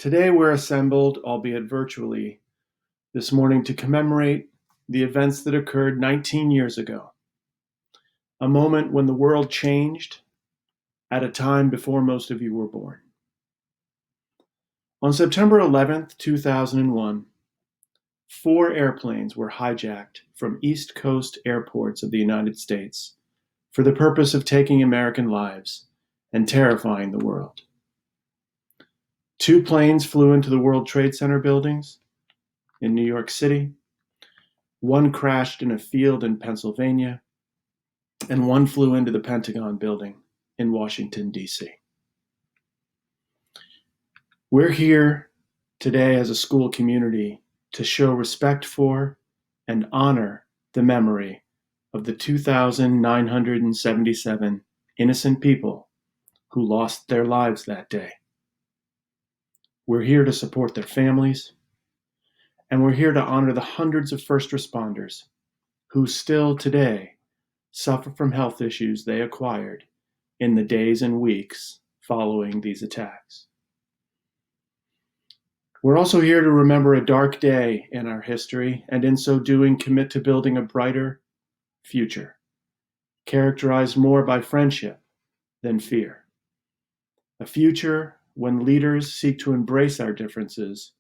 Today we're assembled, albeit virtually, this morning to commemorate the events that occurred 19 years ago, a moment when the world changed at a time before most of you were born. On September 11th, 2001, 4 airplanes were hijacked from East Coast airports of the United States for the purpose of taking American lives and terrifying the world. 2 planes flew into the World Trade Center buildings in New York City. 1 crashed in a field in Pennsylvania, and 1 flew into the Pentagon building in Washington, D.C. We're here today as a school community to show respect for and honor the memory of the 2,977 innocent people who lost their lives that day. We're here to support their families, and we're here to honor the hundreds of first responders who still today suffer from health issues they acquired in the days and weeks following these attacks. We're also here to remember a dark day in our history, and in so doing commit to building a brighter future, characterized more by friendship than fear. A future when leaders seek to embrace our differences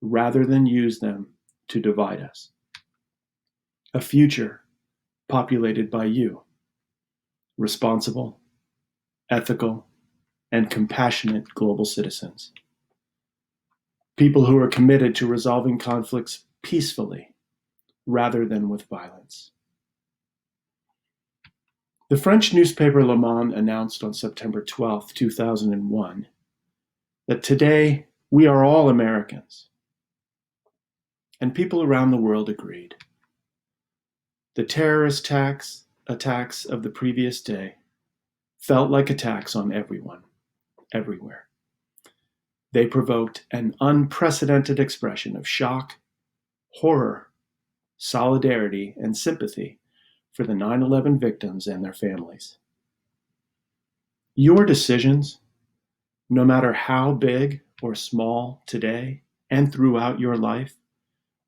rather than use them to divide us. A future populated by you, responsible, ethical, and compassionate global citizens. People who are committed to resolving conflicts peacefully rather than with violence. The French newspaper Le Monde announced on September 12, 2001, that today we are all Americans. And people around the world agreed. The terrorist attacks of the previous day felt like attacks on everyone, everywhere. They provoked an unprecedented expression of shock, horror, solidarity, and sympathy for the 9/11 victims and their families. Your decisions, no matter how big or small today and throughout your life,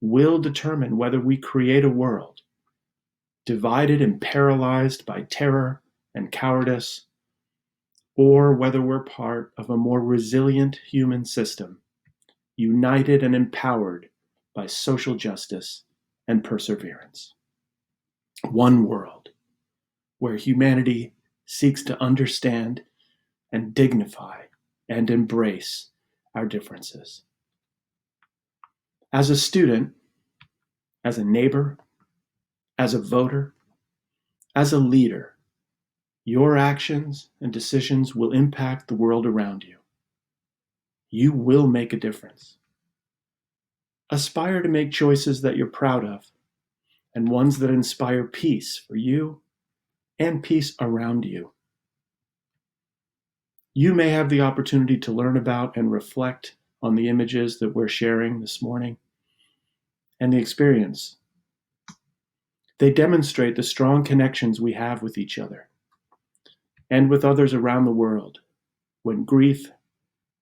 will determine whether we create a world divided and paralyzed by terror and cowardice, or whether we're part of a more resilient human system, united and empowered by social justice and perseverance. One world where humanity seeks to understand and dignify and embrace our differences. As a student, as a neighbor, as a voter, as a leader, your actions and decisions will impact the world around you. You will make a difference. Aspire to make choices that you're proud of and ones that inspire peace for you and peace around you. You may have the opportunity to learn about and reflect on the images that we're sharing this morning and the experience. They demonstrate the strong connections we have with each other and with others around the world when grief,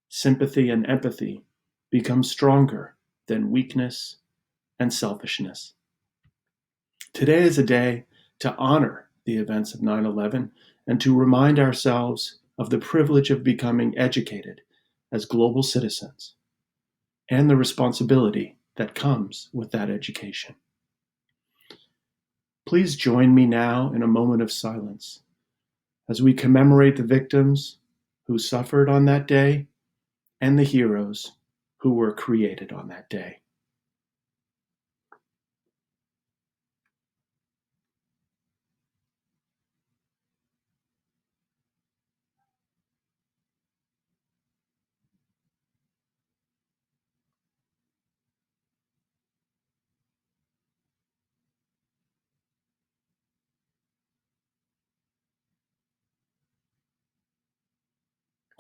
sympathy, and empathy become stronger than weakness and selfishness. Today is a day to honor the events of 9/11 and to remind ourselves of the privilege of becoming educated as global citizens and the responsibility that comes with that education. Please join me now in a moment of silence as we commemorate the victims who suffered on that day and the heroes who were created on that day.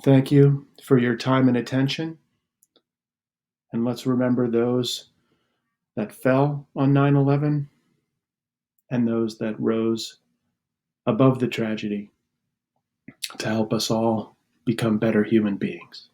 Thank you for your time and attention. And let's remember those that fell on 9/11 and those that rose above the tragedy to help us all become better human beings.